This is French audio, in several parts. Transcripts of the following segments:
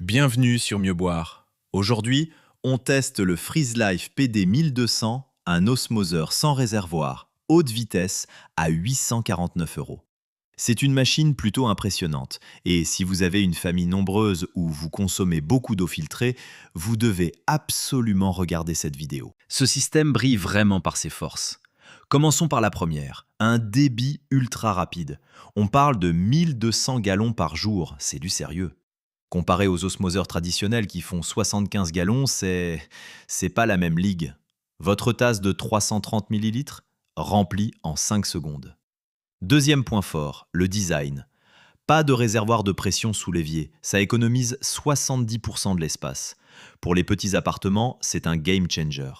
Bienvenue sur Mieux Boire. Aujourd'hui, on teste le Freeze Life PD 1200, un osmoseur sans réservoir, haute vitesse, à 849 euros. C'est une machine plutôt impressionnante, et si vous avez une famille nombreuse ou vous consommez beaucoup d'eau filtrée, vous devez absolument regarder cette vidéo. Ce système brille vraiment par ses forces. Commençons par la première, un débit ultra rapide. On parle de 1200 gallons par jour, c'est du sérieux. Comparé aux osmoseurs traditionnels qui font 75 gallons, c'est pas la même ligue. Votre tasse de 330 millilitres remplie en 5 secondes. Deuxième point fort, le design. Pas de réservoir de pression sous l'évier, ça économise 70% de l'espace. Pour les petits appartements, c'est un game changer.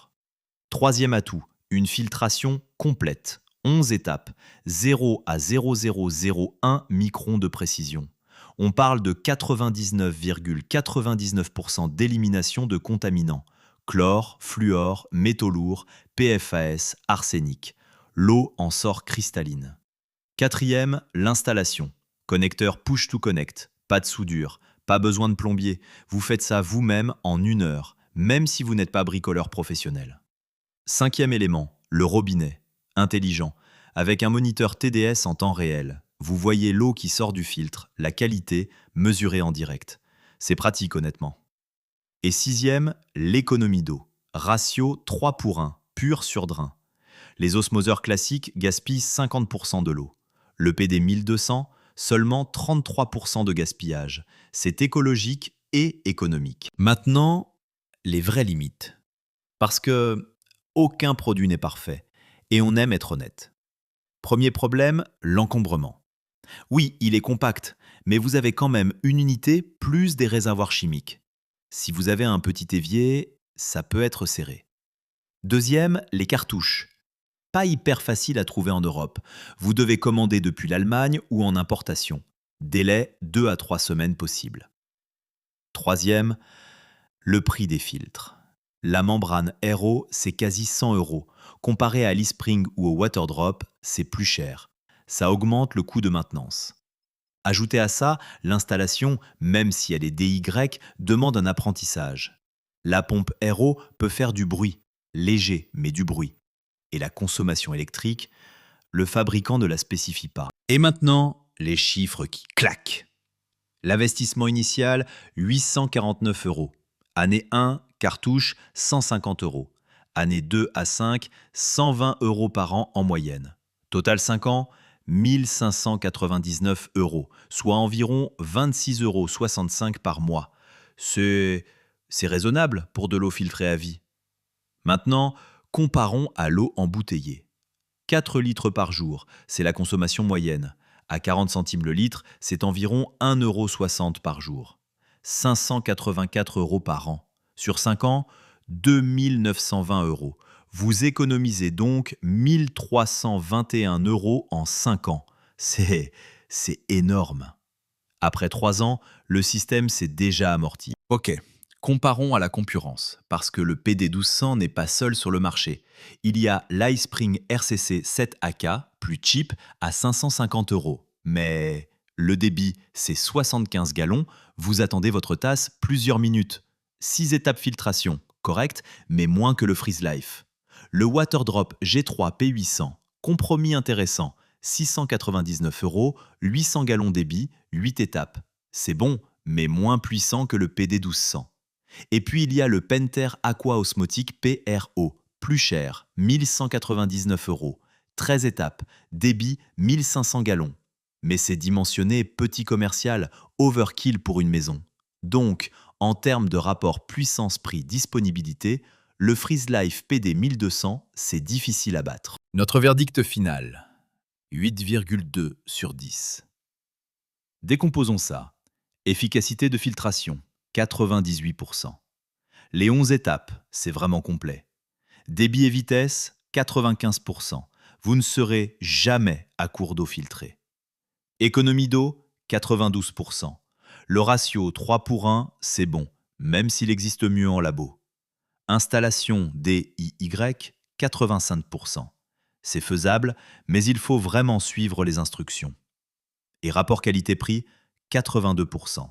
Troisième atout, une filtration complète. 11 étapes, 0 à 0,001 microns de précision. On parle de 99,99% d'élimination de contaminants. Chlore, fluor, métaux lourds, PFAS, arsenic. L'eau en sort cristalline. Quatrième, l'installation. Connecteur push to connect. Pas de soudure, pas besoin de plombier. Vous faites ça vous-même en 1 heure, même si vous n'êtes pas bricoleur professionnel. Cinquième élément, le robinet. Intelligent. Avec un moniteur TDS en temps réel. Vous voyez l'eau qui sort du filtre, la qualité, mesurée en direct. C'est pratique honnêtement. Et sixième, l'économie d'eau. Ratio 3 pour 1, pur sur drain. Les osmoseurs classiques gaspillent 50% de l'eau. Le PD 1200, seulement 33% de gaspillage. C'est écologique et économique. Maintenant, les vraies limites. Parce que aucun produit n'est parfait, et on aime être honnête. Premier problème, l'encombrement. Oui, il est compact, mais vous avez quand même une unité plus des réservoirs chimiques. Si vous avez un petit évier, ça peut être serré. Deuxième, les cartouches. Pas hyper facile à trouver en Europe. Vous devez commander depuis l'Allemagne ou en importation. Délai 2 à 3 semaines possible. Troisième, le prix des filtres. La membrane RO, c'est quasi 100 euros. Comparé à l'e-spring ou au Waterdrop, c'est plus cher. Ça augmente le coût de maintenance. Ajoutez à ça, l'installation, même si elle est DIY, demande un apprentissage. La pompe RO peut faire du bruit, léger mais du bruit. Et la consommation électrique, le fabricant ne la spécifie pas. Et maintenant, les chiffres qui claquent. L'investissement initial, 849 euros. Année 1, cartouche, 150 euros. Année 2 à 5, 120 euros par an en moyenne. Total 5 ans, 1599 euros, soit environ 26,65 euros par mois. C'est raisonnable pour de l'eau filtrée à vie. Maintenant, comparons à l'eau embouteillée. 4 litres par jour, c'est la consommation moyenne. À 40 centimes le litre, c'est environ 1,60 € par jour. 584 euros par an. Sur 5 ans, 2920 euros. Vous économisez donc 1321 euros en 5 ans. C'est énorme. Après 3 ans, le système s'est déjà amorti. Ok, comparons à la concurrence, parce que le PD 1200 n'est pas seul sur le marché. Il y a l'iSpring RCC 7AK, plus cheap, à 550 euros. Mais le débit, c'est 75 gallons, vous attendez votre tasse plusieurs minutes. 6 étapes filtration, correct, mais moins que le Freeze Life. Le Waterdrop G3 P800, compromis intéressant, 699 euros, 800 gallons débit, 8 étapes. C'est bon, mais moins puissant que le PD 1200. Et puis il y a le Penter Aqua Osmotic PRO, plus cher, 1199 euros, 13 étapes, débit 1500 gallons. Mais c'est dimensionné petit commercial, overkill pour une maison. Donc, en termes de rapport puissance-prix-disponibilité, le Freeze Life PD 1200, c'est difficile à battre. Notre verdict final, 8,2 sur 10. Décomposons ça. Efficacité de filtration, 98%. Les 11 étapes, c'est vraiment complet. Débit et vitesse, 95%. Vous ne serez jamais à court d'eau filtrée. Économie d'eau, 92%. Le ratio 3 pour 1, c'est bon, même s'il existe mieux en labo. Installation DIY, 85%. C'est faisable, mais il faut vraiment suivre les instructions. Et rapport qualité-prix, 82%.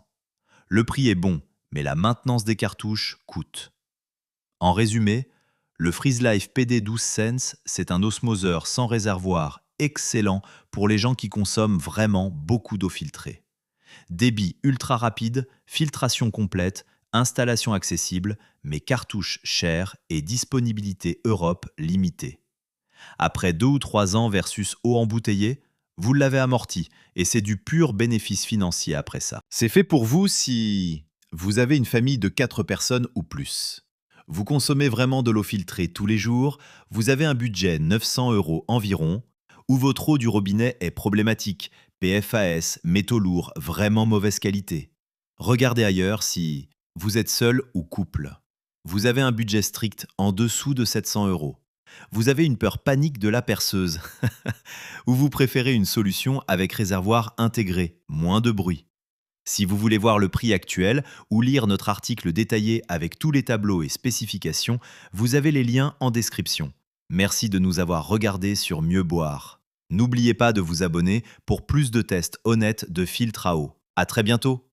Le prix est bon, mais la maintenance des cartouches coûte. En résumé, le FreezeLife PD 12 Sense, c'est un osmoseur sans réservoir excellent pour les gens qui consomment vraiment beaucoup d'eau filtrée. Débit ultra rapide, filtration complète, installation accessible, mais cartouches chères et disponibilité Europe limitée. Après 2 ou 3 ans versus eau embouteillée, vous l'avez amorti et c'est du pur bénéfice financier après ça. C'est fait pour vous si vous avez une famille de 4 personnes ou plus. Vous consommez vraiment de l'eau filtrée tous les jours, vous avez un budget 900 € environ, ou votre eau du robinet est problématique, PFAS, métaux lourds, vraiment mauvaise qualité. Regardez ailleurs si vous êtes seul ou couple. Vous avez un budget strict en dessous de 700 €. Vous avez une peur panique de la perceuse. Ou vous préférez une solution avec réservoir intégré, moins de bruit. Si vous voulez voir le prix actuel ou lire notre article détaillé avec tous les tableaux et spécifications, vous avez les liens en description. Merci de nous avoir regardés sur Mieux Boire. N'oubliez pas de vous abonner pour plus de tests honnêtes de filtres à eau. À très bientôt!